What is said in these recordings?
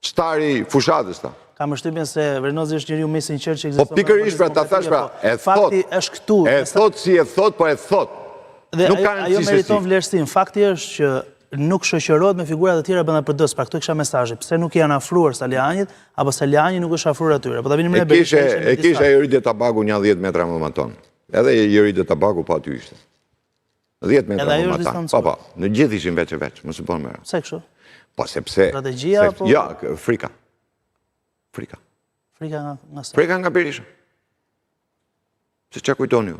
stari fushatës ta. Kam përshtypjen se Vernozi është njeriu më i sinqert që ekziston. Po pikërisht pra ta thash pra, e thot. Fakti është këtu. E thot si e thot, po e thot. Nuk ka ajo meriton vlerësim. Fakti është që nuk shoqërohet me figurat e tjera brenda PD-s. Pra këtu kisha mesazhi. Pse nuk janë afruar Salianit, apo Saliani nuk është afruar atyre. Po ta vinim në Berisha. E kisha Joride Tabaku një 10 metra më maton. Edhe Joride Tabaku pa aty ishte. 10 metra më maton. Po, në gjithë ishin veç. Mos u bën më. Pse kështu? Po sepse strategjia apo ja, frika. Frika nga Berisha. Se çka kujtoni ju?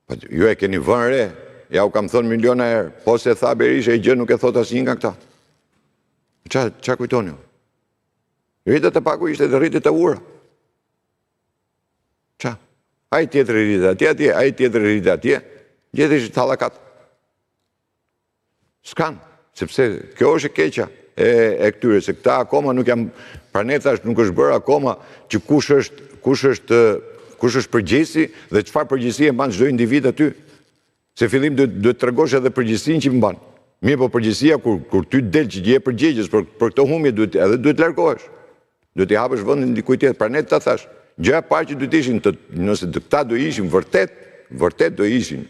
Po ju e keni vënë re, ja u kam thënë miliona herë, po se tha Berisha i gjë nuk e thot asnjë nga këta. Çka kujtoni ju? Rritet e paku ishte të rritet e ura. Qa? Ai tjetër rritet atje, ai tjetër rritet atje, gjithë ishte tallakat. S'kan, sepse kjo është e keqja e këtyre, se këta akoma nuk jam, pra ne thash nuk është bërë akoma që kush është përgjegjësi dhe çfarë përgjegjësi e mban çdo individ aty. Se fillim duhet tregosh edhe përgjegjësinë që mban. Mirë, po përgjegjësia kur ty del që je përgjegjës për këtë humbje duhet largohesh. Duhet i hapësh vendin dikujt tjetër. Pra ne ta thash, gjëja e parë që duhet ishin nëse këta do ishin vërtet do ishin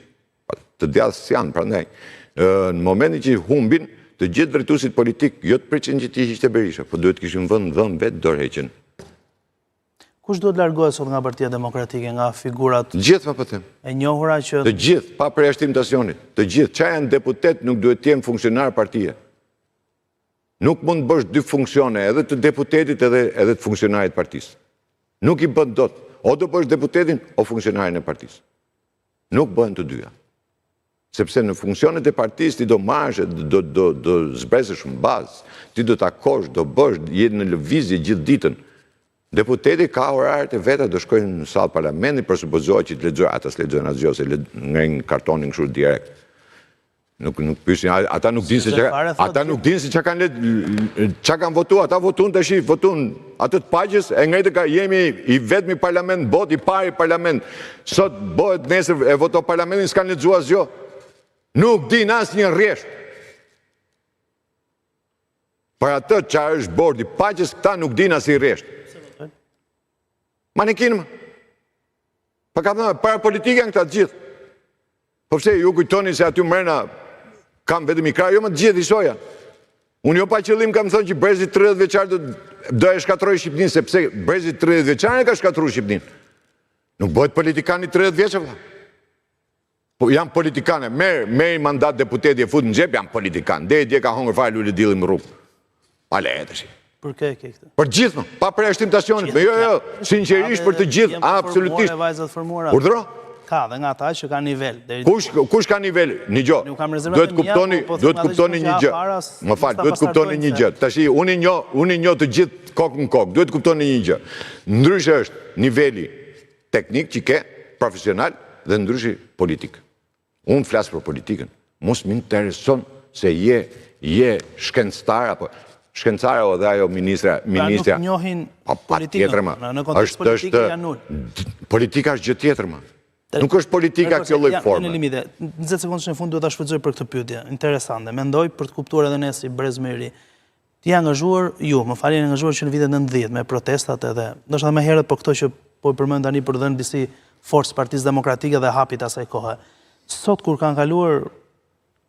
të djathtë janë, prandaj në momentin që humbin të gjithë drejtuesit politik, jo të preqen që ti ishte Berisha, po duhet kishin dhënë vetë dorëheqjen. Kush duhet largohet sot nga Partia Demokratike, nga figurat gjithë pa them. E njohura që të gjithë pa përjashtim të asionit, të gjithë çka janë deputet nuk duhet të jenë funksionar partie. Nuk mund të bësh dy funksione, edhe të deputetit edhe të funksionarit partisë. Nuk i bën dot. O do bësh deputetin o funksionarin e partisë. Nuk bëhen të dyja. Sepse në funksionet e partisë ti do marrësh, do zbresësh në bazë, ti do takosh, do bësh, jetë në lëvizje gjithë ditën. Deputeti ka orarët e veta, do shkojnë në sallë parlamenti, përsupozohet që të lexojnë, ata s'lexojnë asgjë, se ngrenë kartonin kështu direkt. Nuk pyesin, ata nuk dinë se çka kanë votuar, ata votuan tash, votuan atë të pagjës, e ngritë ka jemi i vetmi parlament bot, i pari parlament. Sot bëhet nesër e voto parlamentin, s'kan lexuar asgjë. Nuk din asnjë rresht. Për atë çfarë është bordi pagjës, këta nuk din asnjë rresht. Manekin më. Pa ka thënë, para politike janë këta të gjithë. Po pse ju kujtoni se aty mrena kam vetëm i krah, jo më të gjithë isoja. Unë jo pa qëllim kam thënë që brezi 30 vjeçar do e shkatroj Shqipërinë, sepse brezi 30 vjeçar e ka shkatruar Shqipërinë. Nuk bëhet politikani 30 vjeçë. Po janë politikanë, merr mandat deputeti e fut në xhep, janë politikanë. Dje ka hongër fare lule dilli në rrugë. Pa leje tash. Për kë ke këtë? Për gjithë, pa përjashtim të asionit. Jo, sinqerisht për të gjithë, absolutisht. Urdhëro? Ka dhe nga ata që ka nivel. Kush ka nivel? Një gjë. Duhet kuptoni një gjë. Më fal, duhet kuptoni një gjë. Tash unë i njoh të gjithë kokë në kokë. Duhet kuptoni një gjë. Ndryshe është niveli teknik që ke, profesional, dhe ndryshe politik. Unë flas për politikën. Mos më intereson se je shkencëtar apo shkencëtare o dhe ajo ministra. Nuk njohin politikën. Në kontekst politike janë nul. Politika është gjë tjetër më. Nuk është politika kjo lloj forme. 20 sekondë në fund duhet ta shfrytëzoj për këtë pyetje. Interesante. Mendoj për të kuptuar edhe ne si brez më i ri. Ti angazhuar më falni, angazhuar që në vitet 90 me protestat edhe, ndoshta më herët për këto që po i përmend tani për dhënë disi forcë Partisë Demokratike dhe hapit asaj kohe. Sot kur kanë kaluar,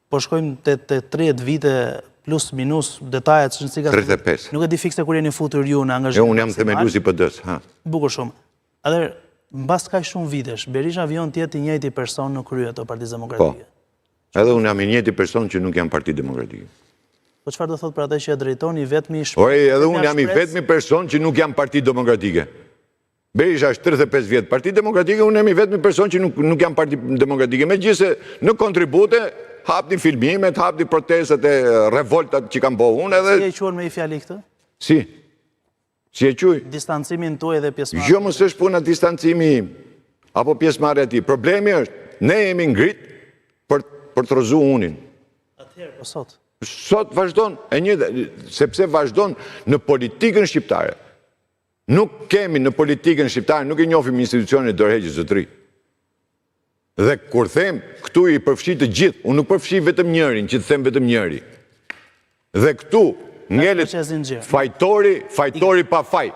po shkojmë te 30 vite plus minus detajet që si ka 35. Nuk e di fikse kur jeni futur ju në angazhim. Unë jam themelues i PD-s, ha. Bukur shumë. Atëherë, mbas kaq shumë vitesh, Berisha vion të jetë i njëjti person në krye të Partisë Demokratike. Po. Edhe unë jam i njëjti person që nuk jam Parti Demokratike. Po çfarë do thotë për atë që e drejtoni vetmi edhe unë jam i vetmi person që nuk jam Parti Demokratike. Berisha është 35 vjet Parti Demokratike, unë jam i vetmi person që nuk jam Parti Demokratike. Megjithëse në kontribute hapni filmimet, hapni protestat e revoltat që kanë bëu unë edhe. Si e quhen me një fjali këtë? Si e quaj? Distancimin tuaj dhe pjesëmarrja. Jo, mos është puna distancimi apo pjesëmarrja e tij. Problemi është ne jemi ngrit për të rrëzuar unin. Atëherë po sot. Sot vazhdon sepse vazhdon në politikën shqiptare. Nuk kemi në politikën shqiptare, nuk e njohim institucionet dorëheqjes së tri. Dhe kur them, këtu i përfshi të gjithë, unë nuk përfshi vetëm njërin, që të them vetëm njëri. Dhe këtu ngelet fajtori pa faj.